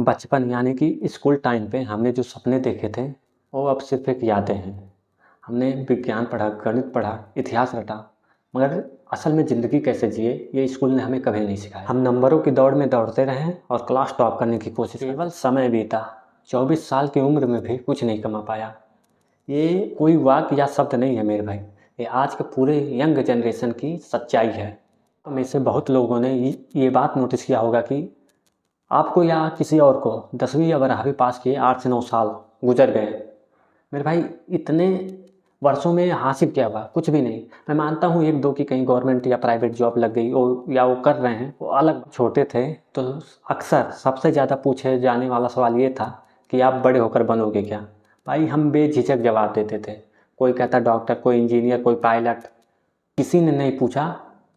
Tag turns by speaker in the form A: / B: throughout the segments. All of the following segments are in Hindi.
A: बचपन यानी कि स्कूल टाइम पे हमने जो सपने देखे थे वो अब सिर्फ एक यादें हैं। हमने विज्ञान पढ़ा, गणित पढ़ा, इतिहास रटा, मगर असल में ज़िंदगी कैसे जिए ये स्कूल ने हमें कभी नहीं सिखाया। हम नंबरों की दौड़ में दौड़ते रहे और क्लास टॉप करने की कोशिश। केवल समय बीता, 24 साल की उम्र में भी कुछ नहीं कमा पाया। ये कोई वाक्य या शब्द नहीं है मेरे भाई, ये आज के पूरे यंग जनरेशन की सच्चाई है। तो में से बहुत लोगों ने ये बात नोटिस किया होगा कि आपको या किसी और को 10वीं या 12वीं पास किए 8 से 9 साल गुजर गए। मेरे भाई इतने वर्षों में हासिल क्या हुआ? कुछ भी नहीं। मैं मानता हूँ एक दो की कहीं गवर्नमेंट या प्राइवेट जॉब लग गई या वो कर रहे हैं, वो अलग। छोटे थे तो अक्सर सबसे ज़्यादा पूछे जाने वाला सवाल ये था कि आप बड़े होकर बनोगे क्या? भाई हम बेझिझक जवाब देते थे। कोई कहता डॉक्टर, कोई इंजीनियर, कोई पायलट। किसी ने नहीं पूछा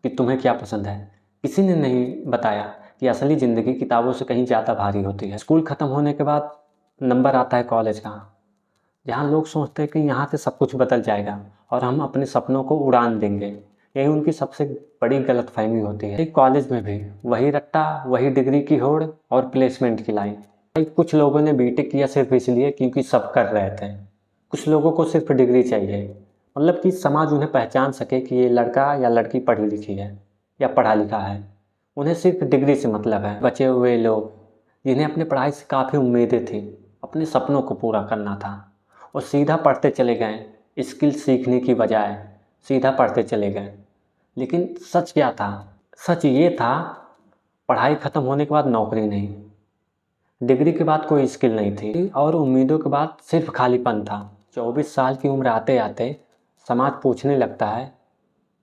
A: कि तुम्हें क्या पसंद है। किसी ने नहीं बताया कि असली ज़िंदगी किताबों से कहीं ज़्यादा भारी होती है। स्कूल ख़त्म होने के बाद नंबर आता है कॉलेज का, जहाँ लोग सोचते हैं कि यहाँ से सब कुछ बदल जाएगा और हम अपने सपनों को उड़ान देंगे। यही उनकी सबसे बड़ी गलतफहमी होती है। कॉलेज में भी वही रट्टा, वही डिग्री की होड़ और प्लेसमेंट की लाइन। कुछ लोगों ने बीटेक किया सिर्फ इसलिए क्योंकि सब कर रहे थे। कुछ लोगों को सिर्फ डिग्री चाहिए, मतलब कि समाज उन्हें पहचान सके कि ये लड़का या लड़की पढ़ी लिखी है या पढ़ा लिखा है। उन्हें सिर्फ डिग्री से मतलब है। बचे हुए लोग जिन्हें अपनी पढ़ाई से काफ़ी उम्मीदें थी, अपने सपनों को पूरा करना था, और सीधा पढ़ते चले गए। स्किल सीखने की बजाय सीधा पढ़ते चले गए। लेकिन सच क्या था? सच ये था, पढ़ाई ख़त्म होने के बाद नौकरी नहीं, डिग्री के बाद कोई स्किल नहीं थी, और उम्मीदों के बाद सिर्फ खालीपन था। 24 साल की उम्र आते आते समाज पूछने लगता है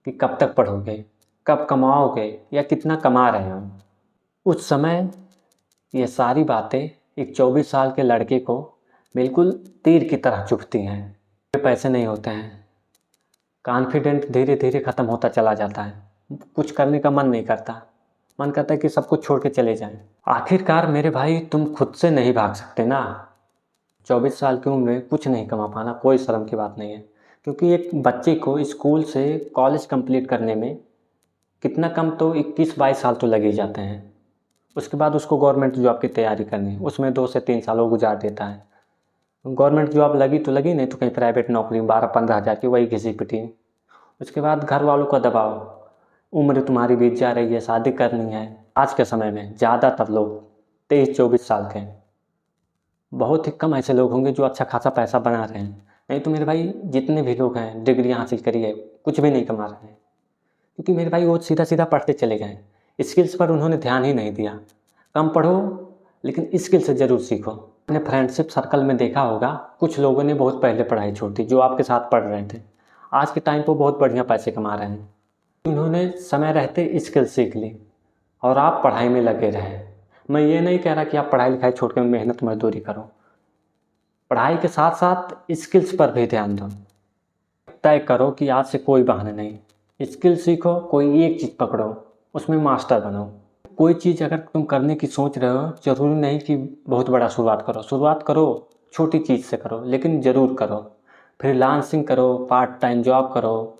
A: कि कब तक पढ़ोगे, कब कमाओगे, या कितना कमा रहे हो। उस समय ये सारी बातें एक 24 साल के लड़के को बिल्कुल तीर की तरह चुभती हैं। पैसे नहीं होते हैं, कॉन्फिडेंट धीरे धीरे ख़त्म होता चला जाता है, कुछ करने का मन नहीं करता, मन करता है कि सब कुछ छोड़ के चले जाएं। आखिरकार मेरे भाई तुम खुद से नहीं भाग सकते ना। 24 साल की उम्र में कुछ नहीं कमा पाना कोई शर्म की बात नहीं है, क्योंकि एक बच्चे को स्कूल से कॉलेज कंप्लीट करने में कितना कम तो 21-22 साल तो लग ही जाते हैं। उसके बाद उसको गवर्नमेंट जॉब की तैयारी करनी, उसमें 2 से 3 साल वो गुजार देता है। गवर्नमेंट जॉब लगी तो लगी, नहीं तो कहीं प्राइवेट नौकरी 12-15 हज़ार की, वही घिसी पिटी। उसके बाद घर वालों का दबाव, उम्र तुम्हारी बीत जा रही है, शादी करनी है। आज के समय में ज़्यादातर लोग 23-24 साल के हैं। बहुत ही कम ऐसे लोग होंगे जो अच्छा खासा पैसा बना रहे हैं। नहीं तो मेरे भाई जितने भी लोग हैं डिग्री हासिल करी है, कुछ भी नहीं कमा रहे हैं, क्योंकि मेरे भाई वो सीधा सीधा पढ़ते चले गए। स्किल्स पर उन्होंने ध्यान ही नहीं दिया। कम पढ़ो लेकिन स्किल से ज़रूर सीखो। अपने फ्रेंडशिप सर्कल में देखा होगा, कुछ लोगों ने बहुत पहले पढ़ाई छोड़ दी, जो आपके साथ पढ़ रहे थे। आज के टाइम पर बहुत बढ़िया पैसे कमा रहे हैं। उन्होंने समय रहते स्किल सीख ली और आप पढ़ाई में लगे रहे। मैं ये नहीं कह रहा कि आप पढ़ाई लिखाई छोड़ कर मेहनत मजदूरी करो, पढ़ाई के साथ साथ स्किल्स पर भी ध्यान दो। तय करो कि आज से कोई बहाना नहीं, स्किल सीखो, कोई एक चीज़ पकड़ो, उसमें मास्टर बनो। कोई चीज़ अगर तुम करने की सोच रहे हो, ज़रूरी नहीं कि बहुत बड़ा शुरुआत करो, छोटी चीज़ से करो, लेकिन ज़रूर करो। फ्रीलांसिंग करो, पार्ट टाइम जॉब करो,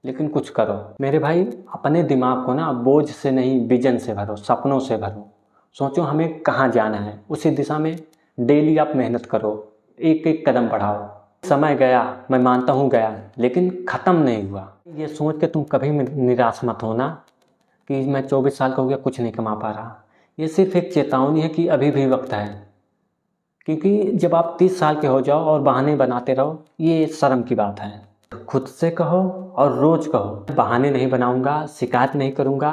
A: लेकिन कुछ करो। मेरे भाई अपने दिमाग को ना बोझ से नहीं, विजन से भरो, सपनों से भरो। सोचो हमें कहाँ जाना है, उसी दिशा में डेली आप मेहनत करो, एक एक कदम बढ़ाओ। समय गया, मैं मानता हूँ गया, लेकिन ख़त्म नहीं हुआ। ये सोच के तुम कभी निराश मत होना कि मैं 24 साल का हो गया, कुछ नहीं कमा पा रहा। ये सिर्फ एक चेतावनी है कि अभी भी वक्त है, क्योंकि जब आप 30 साल के हो जाओ और बहाने बनाते रहो, ये शर्म की बात है। खुद से कहो और रोज़ कहो, बहाने नहीं बनाऊंगा, शिकायत नहीं करूंगा,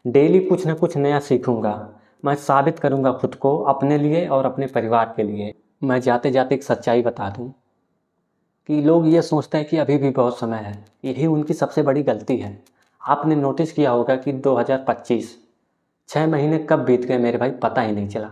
A: डेली कुछ ना कुछ नया सीखूंगा। मैं साबित करूंगा खुद को, अपने लिए और अपने परिवार के लिए। मैं जाते जाते एक सच्चाई बता दूं कि लोग ये सोचते हैं कि अभी भी बहुत समय है, यही उनकी सबसे बड़ी गलती है। आपने नोटिस किया होगा कि 2025 6 महीने कब बीत गए मेरे भाई, पता ही नहीं चला।